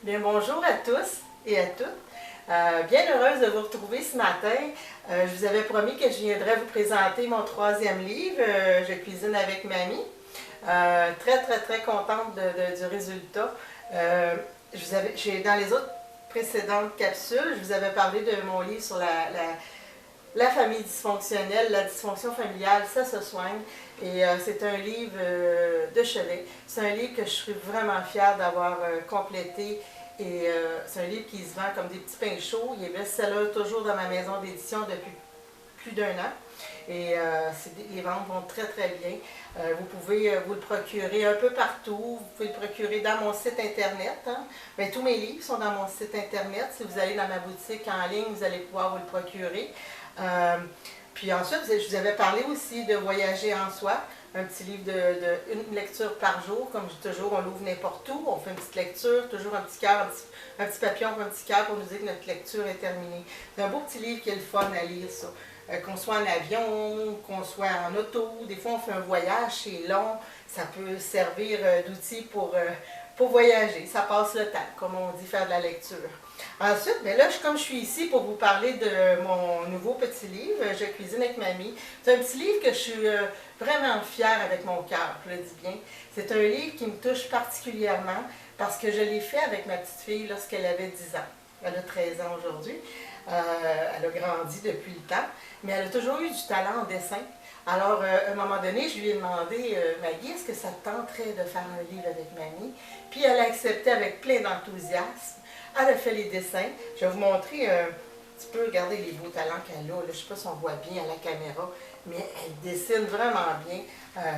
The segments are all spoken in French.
Bien, bonjour à tous et à toutes. Bien heureuse de vous retrouver ce matin. Je vous avais promis que je viendrais vous présenter mon troisième livre, Je cuisine avec mamie. Très contente du résultat. Dans les autres précédentes capsules, je vous avais parlé de mon livre sur la famille dysfonctionnelle, la dysfonction familiale, ça se soigne. Et c'est un livre de chevet. C'est un livre que je suis vraiment fière d'avoir complété. Et c'est un livre qui se vend comme des petits pains chauds. Il est best-seller toujours dans ma maison d'édition depuis plus d'1 an. Et les ventes vont très bien. Vous pouvez vous le procurer un peu partout. Vous pouvez le procurer dans mon site internet. Hein. Bien, tous mes livres sont dans mon site internet. Si vous allez dans ma boutique en ligne, vous allez pouvoir vous le procurer. Puis ensuite, je vous avais parlé aussi de Voyager en soi, un petit livre une lecture par jour, comme je dis toujours, on l'ouvre n'importe où, on fait une petite lecture, toujours un petit cœur, un petit papillon, un petit cœur pour nous dire que notre lecture est terminée. C'est un beau petit livre qui est le fun à lire, ça. Qu'on soit en avion, qu'on soit en auto, des fois on fait un voyage, c'est long, ça peut servir d'outil pour voyager, ça passe le temps, comme on dit, faire de la lecture. Ensuite, bien là, comme je suis ici pour vous parler de mon nouveau petit livre, Je cuisine avec mamie. C'est un petit livre que je suis vraiment fière avec mon cœur, je le dis bien. C'est un livre qui me touche particulièrement parce que je l'ai fait avec ma petite fille lorsqu'elle avait 10 ans. Elle a 13 ans aujourd'hui. Elle a grandi depuis le temps, mais elle a toujours eu du talent en dessin. Alors, à un moment donné, je lui ai demandé, Maggie, est-ce que ça te tenterait de faire un livre avec mamie? Puis elle a accepté avec plein d'enthousiasme. Elle a fait les dessins. Je vais vous montrer un petit peu, regardez les beaux talents qu'elle a. Là, je ne sais pas si on voit bien à la caméra, mais elle dessine vraiment bien.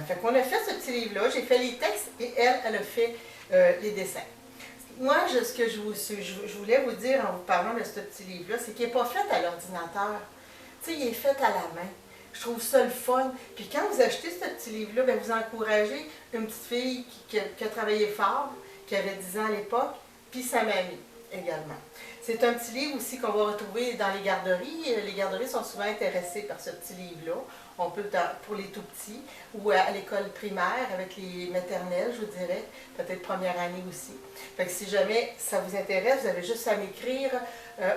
Fait qu'on a fait ce petit livre-là. J'ai fait les textes et elle a fait les dessins. Moi, ce que je voulais vous dire en vous parlant de ce petit livre-là, c'est qu'il n'est pas fait à l'ordinateur. Tu sais, il est fait à la main. Je trouve ça le fun. Puis quand vous achetez ce petit livre-là, bien, vous encouragez une petite fille qui a travaillé fort, qui avait 10 ans à l'époque, puis sa mamie également. C'est un petit livre aussi qu'on va retrouver dans les garderies. Les garderies sont souvent intéressées par ce petit livre-là. On peut, pour les tout petits, ou à l'école primaire, avec les maternelles, je vous dirais, peut-être première année aussi. Fait que si jamais ça vous intéresse, vous avez juste à m'écrire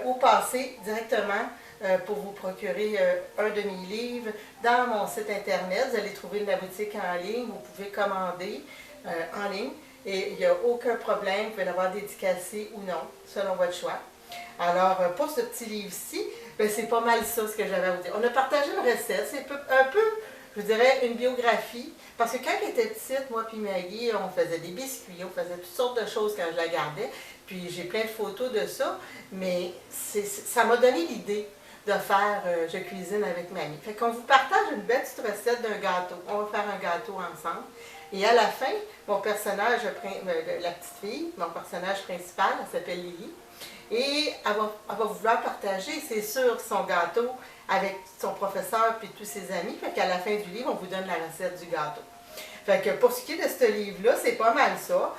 ou passer directement pour vous procurer un de mes livres dans mon site internet. Vous allez trouver la boutique en ligne, vous pouvez commander en ligne. Et il n'y a aucun problème, vous pouvez l'avoir dédicacé ou non, selon votre choix. Alors, pour ce petit livre-ci, c'est pas mal ça ce que j'avais à vous dire. On a partagé une recette, c'est un peu, je dirais, une biographie. Parce que quand elle était petite, moi puis Maggie, on faisait des biscuits, on faisait toutes sortes de choses quand je la gardais. Puis j'ai plein de photos de ça, mais ça m'a donné l'idée de faire Je cuisine avec mamie. Fait qu'on vous partage une belle petite recette d'un gâteau. On va faire un gâteau ensemble. Et à la fin, mon personnage, la petite fille, mon personnage principal, elle s'appelle Lily, et elle va vouloir partager, c'est sûr, son gâteau avec son professeur et tous ses amis. Fait qu'à la fin du livre, on vous donne la recette du gâteau. Fait que pour ce qui est de ce livre-là, c'est pas mal ça.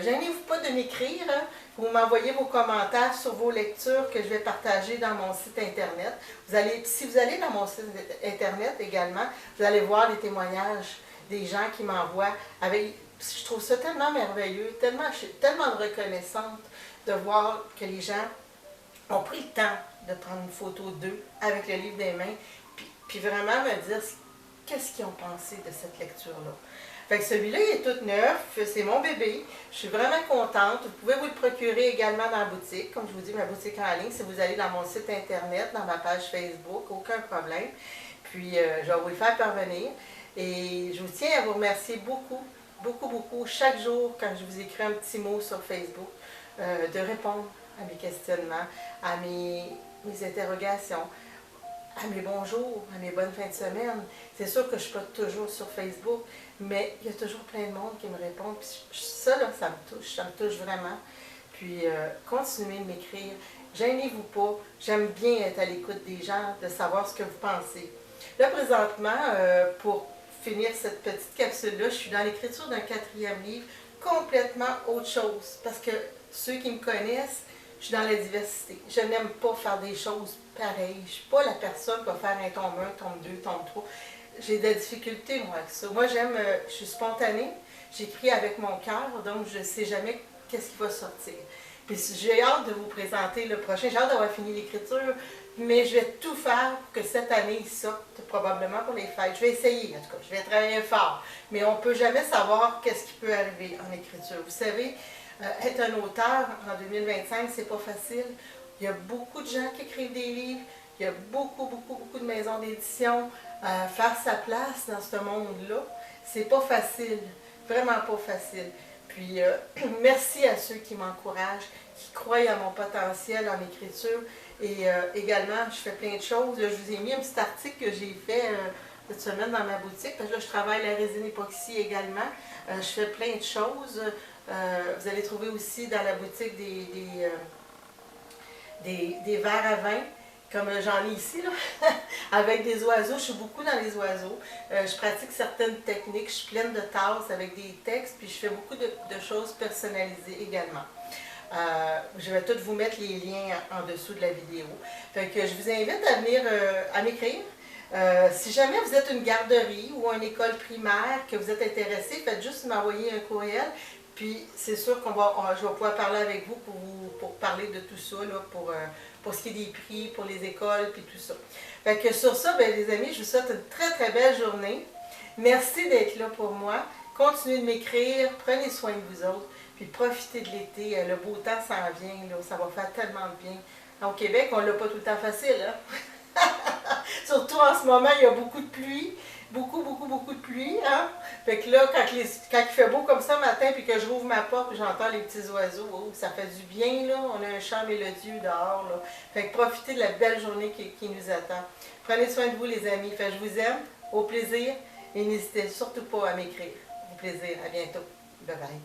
Gênez-vous pas de m'écrire. Hein. Vous m'envoyez vos commentaires sur vos lectures que je vais partager dans mon site internet. Si vous allez dans mon site internet également, vous allez voir les témoignages des gens qui m'envoient. Je trouve ça tellement merveilleux, je suis tellement reconnaissante de voir que les gens ont pris le temps de prendre une photo d'eux avec le livre des mains, puis vraiment me dire qu'est-ce qu'ils ont pensé de cette lecture-là. Fait que celui-là, il est tout neuf, c'est mon bébé, je suis vraiment contente. Vous pouvez vous le procurer également dans la boutique, comme je vous dis, ma boutique en ligne, si vous allez dans mon site internet, dans ma page Facebook, aucun problème. Puis, je vais vous le faire parvenir. Et je vous tiens à vous remercier beaucoup, chaque jour, quand je vous écris un petit mot sur Facebook, de répondre à mes questionnements, à mes interrogations, à mes bonjours, à mes bonnes fins de semaine. C'est sûr que je ne suis pas toujours sur Facebook, mais il y a toujours plein de monde qui me répond. Puis ça, là, ça me touche vraiment. Puis, continuez de m'écrire. Gênez-vous pas. J'aime bien être à l'écoute des gens, de savoir ce que vous pensez. Là, présentement, pour finir cette petite capsule-là, je suis dans l'écriture d'un 4e livre, complètement autre chose. Parce que ceux qui me connaissent, je suis dans la diversité. Je n'aime pas faire des choses pareilles. Je ne suis pas la personne qui va faire un tome 1, tome 2, tome 3. J'ai de la difficulté, moi, avec ça. Moi, je suis spontanée. J'écris avec mon cœur, donc je ne sais jamais qu'est-ce qui va sortir. Puis j'ai hâte de vous présenter le prochain, j'ai hâte d'avoir fini l'écriture, mais je vais tout faire pour que cette année il sorte, probablement pour les fêtes. Je vais essayer, en tout cas, je vais travailler fort, mais on ne peut jamais savoir qu'est-ce qui peut arriver en écriture. Vous savez, être un auteur en 2025, c'est pas facile. Il y a beaucoup de gens qui écrivent des livres, il y a beaucoup de maisons d'édition. Faire sa place dans ce monde-là, c'est pas facile, vraiment pas facile. Puis, merci à ceux qui m'encouragent, qui croient à mon potentiel en écriture. Et également, je fais plein de choses. Là, je vous ai mis un petit article que j'ai fait cette semaine dans ma boutique. Parce que là, je travaille la résine époxy également. Je fais plein de choses. Vous allez trouver aussi dans la boutique des verres à vin, comme j'en ai ici, là, avec des oiseaux. Je suis beaucoup dans les oiseaux. Je pratique certaines techniques. Je suis pleine de tasses avec des textes, puis je fais beaucoup de choses personnalisées également. Je vais tous vous mettre les liens en dessous de la vidéo. Fait que je vous invite à venir à m'écrire. Si jamais vous êtes une garderie ou une école primaire, que vous êtes intéressé, faites juste m'envoyer un courriel. Puis c'est sûr je vais pouvoir parler avec vous pour parler de tout ça, là, pour ce qui est des prix, pour les écoles, puis tout ça. Fait que sur ça, ben, les amis, je vous souhaite une très belle journée. Merci d'être là pour moi. Continuez de m'écrire, prenez soin de vous autres, puis profitez de l'été. Le beau temps s'en vient, là, ça va faire tellement de bien. Au Québec, on ne l'a pas tout le temps facile, hein? Surtout en ce moment, il y a beaucoup de pluie. Beaucoup de pluie, hein? Fait que là, quand il fait beau comme ça le matin, puis que je rouvre ma porte, et j'entends les petits oiseaux, oh, ça fait du bien, là. On a un chant mélodieux dehors, là. Fait que profitez de la belle journée qui nous attend. Prenez soin de vous, les amis. Fait que je vous aime, au plaisir, et n'hésitez surtout pas à m'écrire. Au plaisir, à bientôt. Bye bye.